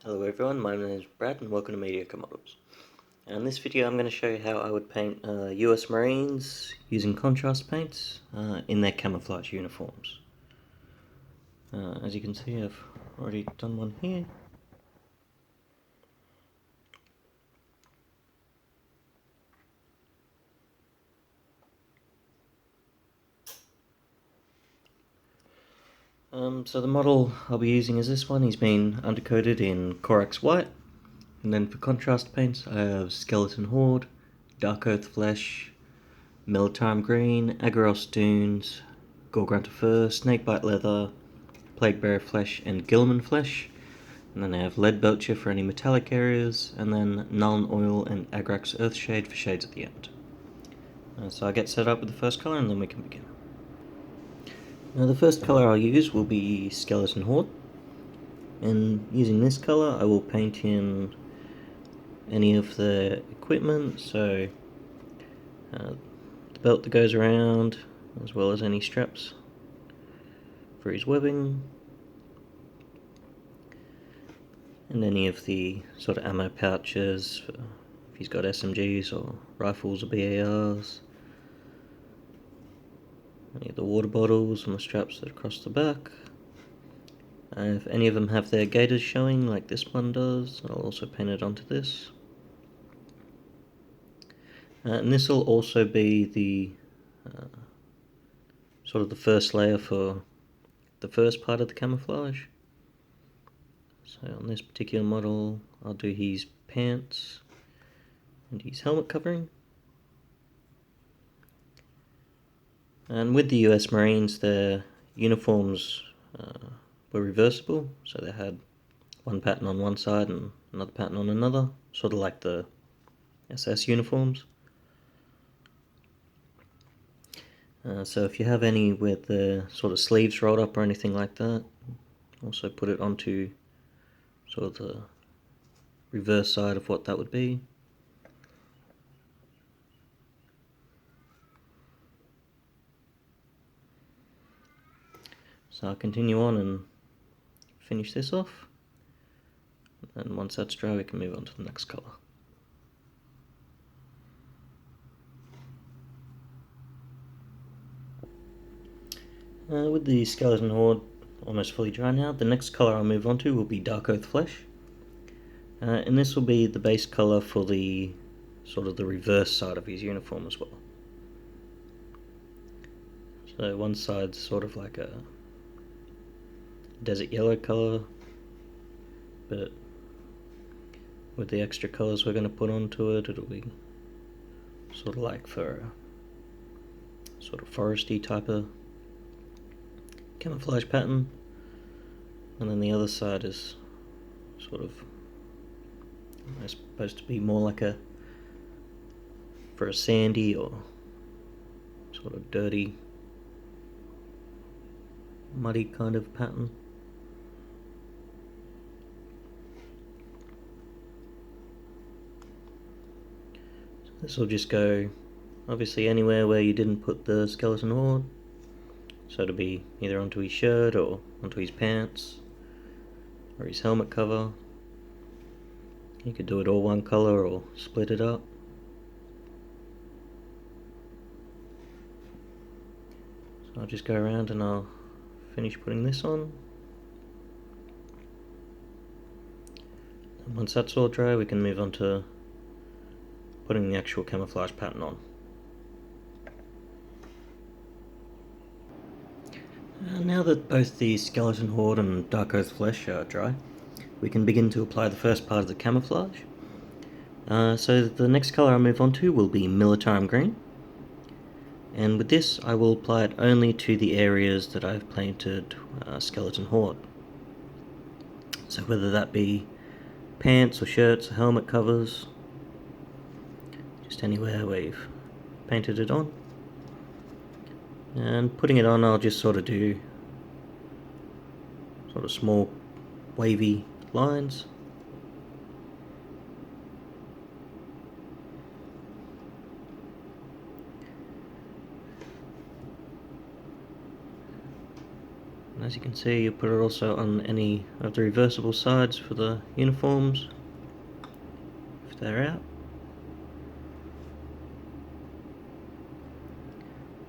Hello everyone, my name is Brad and welcome to Mediocre Models. In this video I'm going to show you how I would paint US Marines using contrast paints in their camouflage uniforms. As you can see, I've already done one here. So the model I'll be using is this one. He's been undercoated in corax white. And then for contrast paints I have Skeleton Horde, Darkoath Flesh, Militarum Green, Agarose Dunes, Grafton Fur, Snakebite Leather, Plaguebearer Flesh and Gilman Flesh. And then I have leadbelcher for any metallic areas, and then Null Oil and agrax earthshade for shades at the end. So I get set up with the first colour and then we can begin. Now the first colour I'll use will be Skeleton Horde, and using this colour I will paint in any of the equipment, so the belt that goes around, as well as any straps for his webbing, and any of the sort of ammo pouches for if he's got SMGs or rifles or BARs, any of the water bottles and the straps that are across the back. If any of them have their gaiters showing, like this one does, I'll also paint it onto this. And this will also be the sort of the first layer for the first part of the camouflage. So on this particular model, I'll do his pants and his helmet covering. And with the US Marines, their uniforms were reversible, so they had one pattern on one side and another pattern on another, sort of like the SS uniforms. So if you have any with the sort of sleeves rolled up or anything like that, also put it onto sort of the reverse side of what that would be. So I'll continue on and finish this off, and once that's dry we can move on to the next colour. With the Skeleton Horde almost fully dry now, the next colour I'll move on to will be Darkoath Flesh. And this will be the base colour for the sort of the reverse side of his uniform as well. So one side's sort of like a desert yellow colour, but with the extra colours we're going to put onto it, it'll be sort of like for a sort of foresty type of camouflage pattern. And then the other side is sort of supposed to be more like a for a sandy or sort of dirty, muddy kind of pattern. So this will just go obviously anywhere where you didn't put the Skeleton Horde, so it'll be either onto his shirt or onto his pants or his helmet cover. You could do it all one colour or split it up. So I'll just go around and I'll finish putting this on. And once that's all dry we can move on to putting the actual camouflage pattern on. Now that both the Skeleton Horde and Darkoath Flesh are dry, we can begin to apply the first part of the camouflage. So the next colour I'll move on to will be Militarum Green, and with this I will apply it only to the areas that I've painted Skeleton Horde. So whether that be pants or shirts or helmet covers, just anywhere where you've painted it on. And putting it on, I'll just sort of do sort of small wavy lines. As you can see, you put it also on any of the reversible sides for the uniforms, if they're out.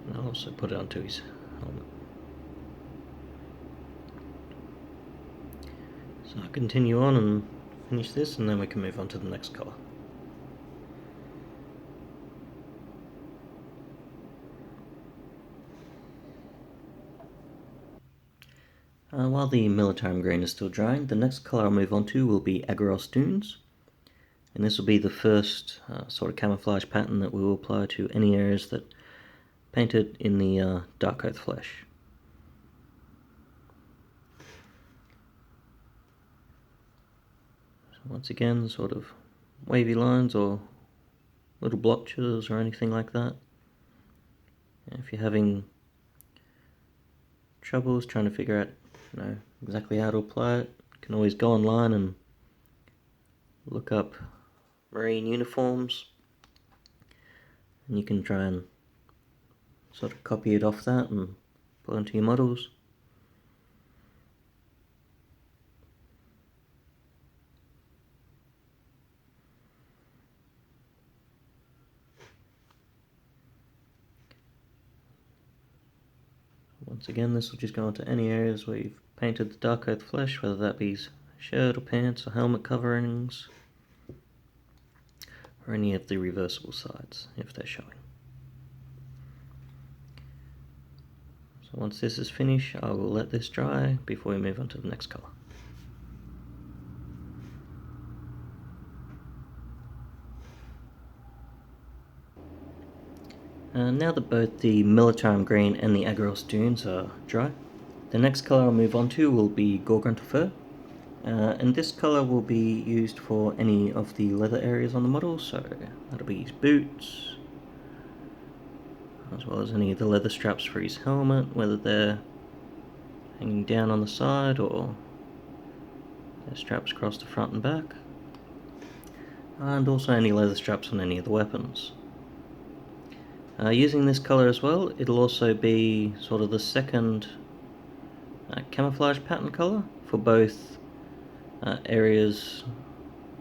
And I'll also put it onto his helmet. So I'll continue on and finish this, and then we can move on to the next colour. While the Militarum Green is still drying, the next colour I'll move on to will be Agarose Dunes. And this will be the first sort of camouflage pattern that we will apply to any areas that painted in the darkoath flesh. So once again, sort of wavy lines or little blotches or anything like that. And if you're having troubles trying to figure out exactly how to apply it, you can always go online and look up marine uniforms, and you can try and sort of copy it off that and put it onto your models. Once again, this will just go into any areas where you've painted the darkoath flesh, whether that be shirt or pants or helmet coverings, or any of the reversible sides if they're showing. So once this is finished, I will let this dry before we move on to the next colour. Now that both the Militarum Green and the Agarose Dunes are dry, the next colour I'll move on to will be Grafton Fur. And this colour will be used for any of the leather areas on the model, so that'll be his boots, as well as any of the leather straps for his helmet, whether they're hanging down on the side or they're straps across the front and back, and also any leather straps on any of the weapons. Using this colour as well, it'll also be sort of the second camouflage pattern colour for both areas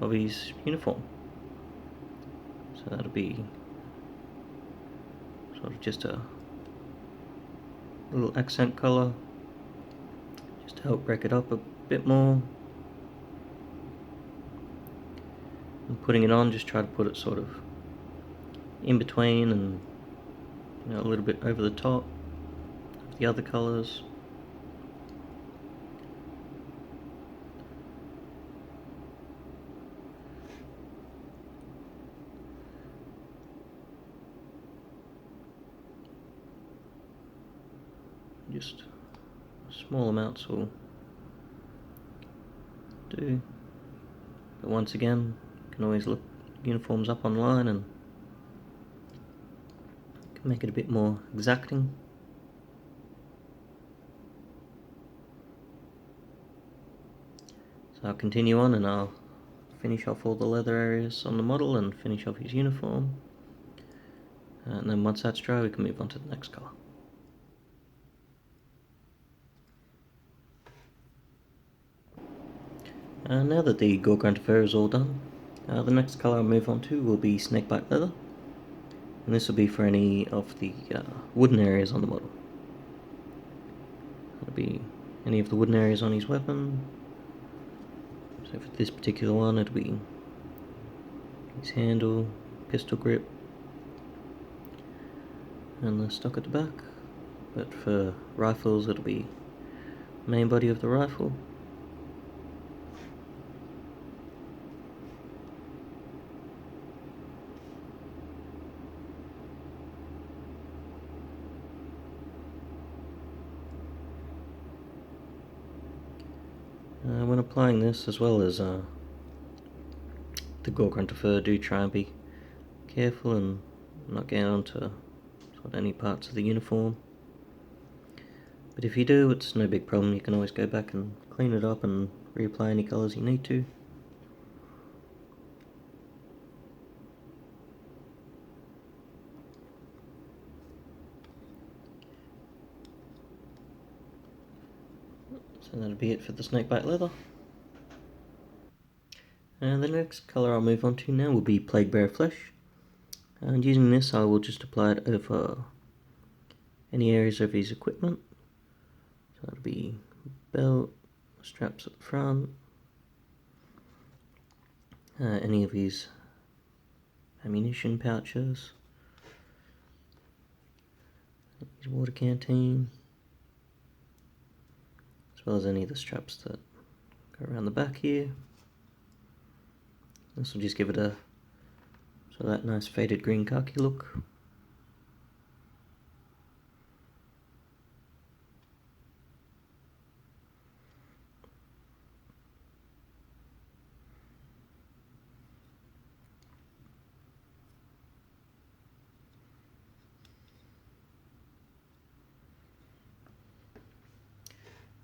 of his uniform. So that'll be sort of just a little accent colour, just to help break it up a bit more. And putting it on, just try to put it sort of in between and a little bit over the top of the other colours. Just small amounts will do, but once again, you can always look uniforms up online and can make it a bit more exacting. So I'll continue on and I'll finish off all the leather areas on the model and finish off his uniform, and then once that's dry we can move on to the next colour. Now that the Grafton Fur is all done, the next colour I'll move on to will be Snakebite Leather, and this will be for any of the wooden areas on the model. It'll be any of the wooden areas on his weapon. So for this particular one, it'll be his handle, pistol grip, and the stock at the back. But for rifles, it'll be the main body of the rifle. When applying this, as well as the Grafton Fur, do try and be careful and not get onto sort of any parts of the uniform. But if you do, it's no big problem. You can always go back and clean it up and reapply any colours you need to. So that'll be it for the Snakebite Leather. And the next colour I'll move on to now will be Plaguebearer Flesh. And using this I will just apply it over any areas of his equipment. So that'll be belt, straps at the front, any of his ammunition pouches, his water canteen, as well as any of the straps that go around the back here. This will just give it that nice faded green khaki look.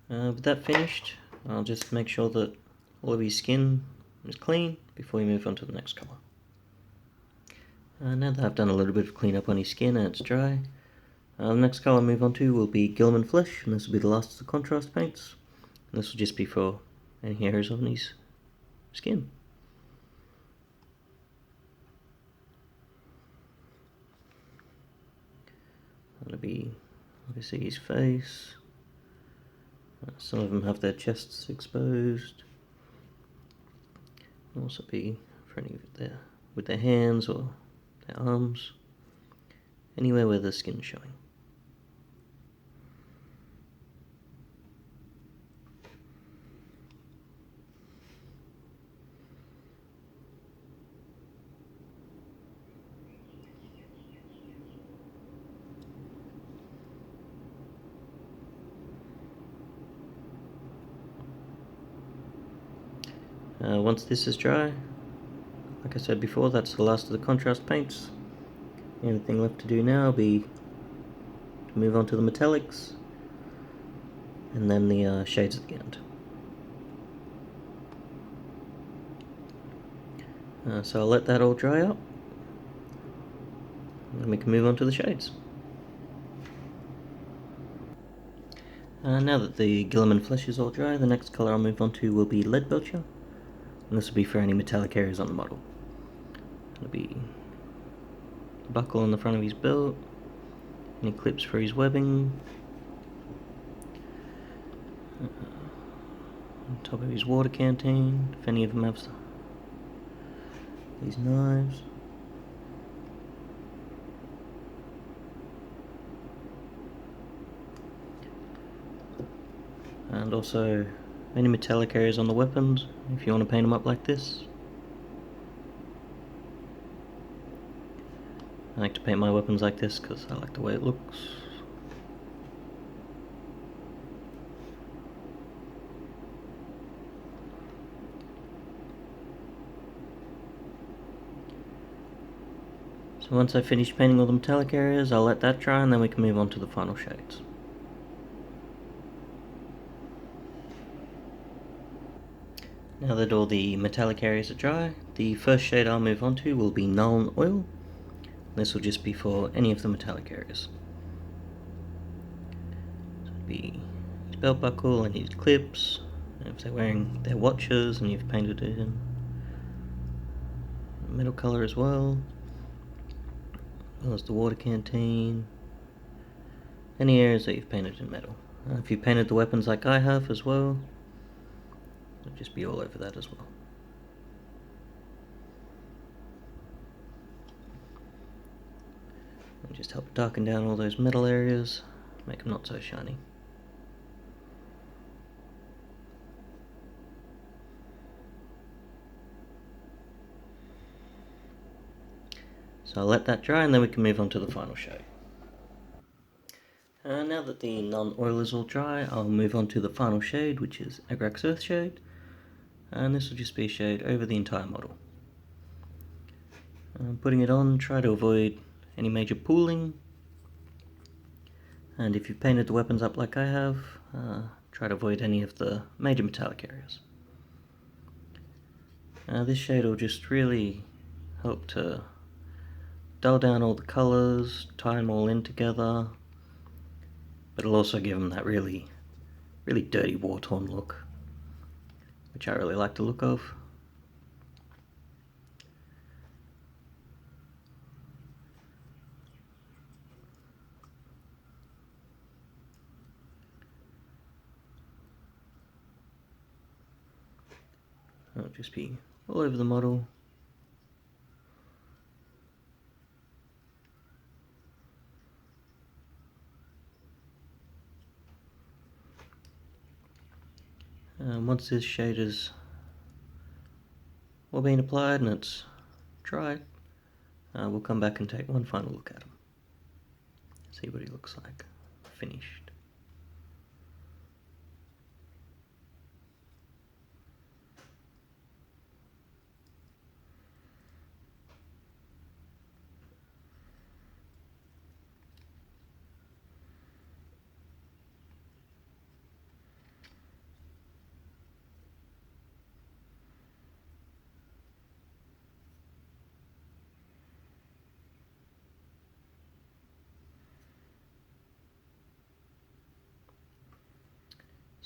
With that finished, I'll just make sure that all of his skin is clean before we move on to the next colour. Now that I've done a little bit of cleanup on his skin and it's dry, the next colour I'll move on to will be Gilman Flesh, and this will be the last of the contrast paints. And this will just be for any hairs on his skin. That'll be obviously his face. Some of them have their chests exposed. It'll also be for any with their hands or their arms, anywhere where the skin's showing. Once this is dry, like I said before, that's the last of the contrast paints. The only thing left to do now will be to move on to the metallics and then the shades at the end. So I'll let that all dry up and then we can move on to the shades. Now that the Gilman Flesh is all dry, the next colour I'll move on to will be Leadbelcher. And this will be for any metallic areas on the model. It'll be the buckle on the front of his belt, any clips for his webbing, on top of his water canteen, if any of them have these knives. And also any metallic areas on the weapons, if you want to paint them up like this. I like to paint my weapons like this because I like the way it looks. So once I finish painting all the metallic areas, I'll let that dry and then we can move on to the final shades. Now that all the metallic areas are dry, the first shade I'll move on to will be Null Oil. This will just be for any of the metallic areas. So it'll be his belt buckle and his clips, and if they're wearing their watches and you've painted it in metal colour as well as the water canteen, any areas that you've painted in metal. If you painted the weapons like I have as well, it'll just be all over that as well. And just help darken down all those metal areas, make them not so shiny. So I'll let that dry and then we can move on to the final shade. Now that the Null Oil is all dry, I'll move on to the final shade, which is Agrax Earthshade. And this will just be a shade over the entire model. Putting it on, try to avoid any major pooling, and if you've painted the weapons up like I have, try to avoid any of the major metallic areas. This shade will just really help to dull down all the colours, tie them all in together, but it'll also give them that really really dirty war-torn look, which I really like the look of. It'll just be all over the model. Once this shade is all been applied and it's dried, we'll come back and take one final look at him. See what he looks like, finished.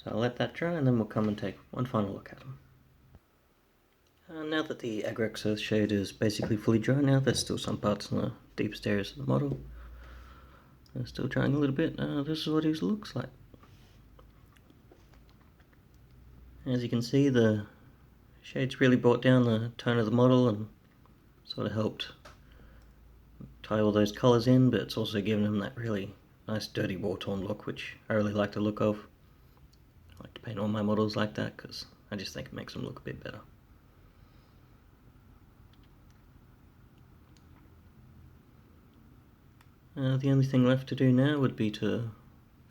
So I'll let that dry and then we'll come and take one final look at them. Now that the agrax earthshade is basically fully dry now, there's still some parts in the deepest areas of the model. They're still drying a little bit. This is what he looks like. As you can see, the shade's really brought down the tone of the model and sort of helped tie all those colours in, but it's also given him that really nice dirty war-torn look, which I really like the look of. I like to paint all my models like that because I just think it makes them look a bit better. The only thing left to do now would be to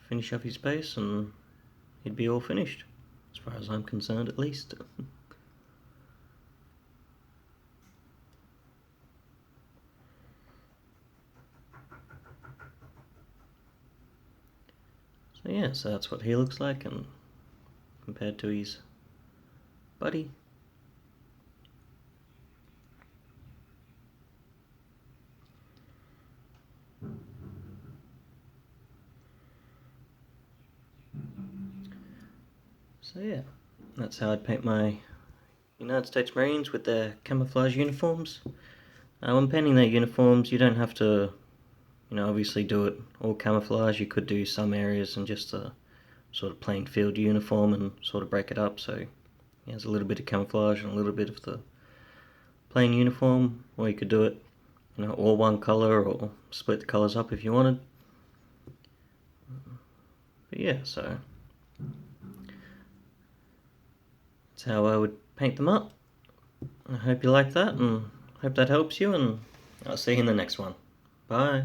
finish up his base and he'd be all finished, as far as I'm concerned at least. So yeah, so that's what he looks like, and compared to his buddy. So yeah, that's how I'd paint my United States Marines with their camouflage uniforms. When painting their uniforms, you don't have to, obviously do it all camouflage. You could do some areas in just a sort of plain field uniform and sort of break it up, so there's a little bit of camouflage and a little bit of the plain uniform, or you could do it, all one color, or split the colors up if you wanted. But yeah, so that's how I would paint them up. I hope you like that, and hope that helps you, and I'll see you in the next one. Bye.